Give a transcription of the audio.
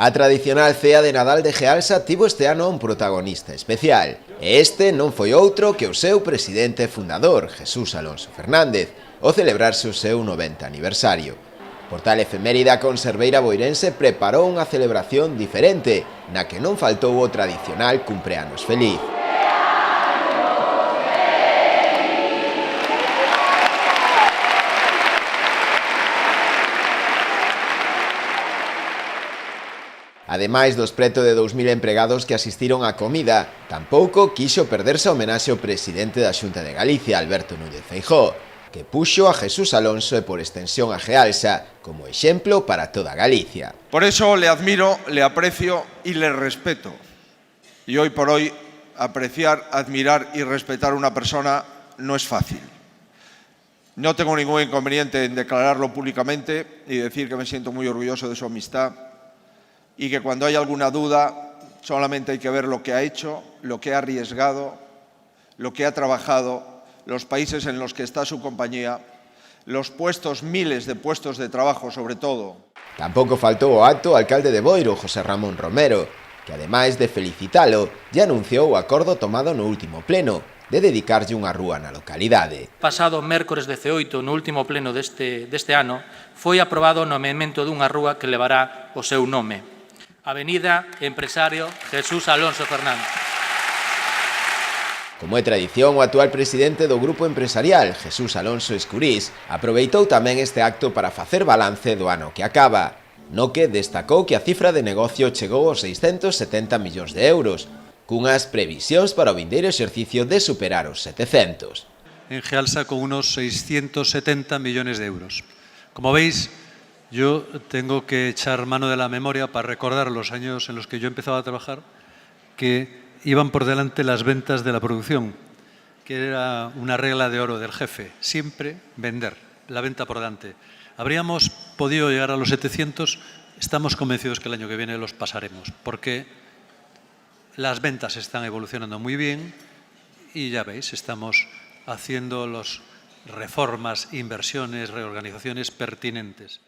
A tradicional cea de Nadal de Gealsa tivo este ano un protagonista especial. E este non foi outro que o seu presidente fundador, Jesús Alonso Fernández, ao celebrarse o seu 90 aniversario. Por tal efeméride, a conserveira boirense preparou unha celebración diferente, na que non faltou o tradicional cumpleanos feliz. Ademais dos preto de 2000 empregados que asistiron á comida, tampouco quixo perderse a homenaxe ao presidente da Xunta de Galicia, Alberto Núñez Feijóo, que puxo a Jesús Alonso e por extensión a Gealsa como exemplo para toda Galicia. Por eso le admiro, le aprecio y le respeto. Y hoy por hoy apreciar, admirar y respetar a una persona no es fácil. No tengo ningún inconveniente en declararlo públicamente y decir que me siento muy orgulloso de su amistad y que cuando hay alguna duda solamente hay que ver lo que ha hecho, lo que ha arriesgado, lo que ha trabajado, los países en los que está su compañía, los puestos, miles de puestos de trabajo sobre todo. Tampouco faltou o acto o alcalde de Boiro, José Ramón Romero, que ademais de felicitalo, lle anunciou o acordo tomado no último pleno de dedicarlle unha rúa na localidade. Pasado mércores 18, no último pleno deste ano, foi aprobado o nomeamento dunha rúa que levará o seu nome. Avenida Empresario Jesús Alonso Fernández. Como é tradición, o actual presidente do grupo empresarial, Jesús Alonso Escurís, aproveitou tamén este acto para facer balance do ano que acaba, no que destacou que a cifra de negocio chegou aos 670 millóns de euros, cunhas previsións para o vindeiro exercicio de superar os 700. En Gealsa con unos 670 millones de euros. Como veis, yo tengo que echar mano de la memoria para recordar los años en los que yo empezaba a trabajar, que iban por delante las ventas de la producción, que era una regla de oro del jefe, siempre vender, la venta por delante. Habríamos podido llegar a los 700, estamos convencidos que el año que viene los pasaremos, porque las ventas están evolucionando muy bien y ya veis, estamos haciendo las reformas, inversiones, reorganizaciones pertinentes.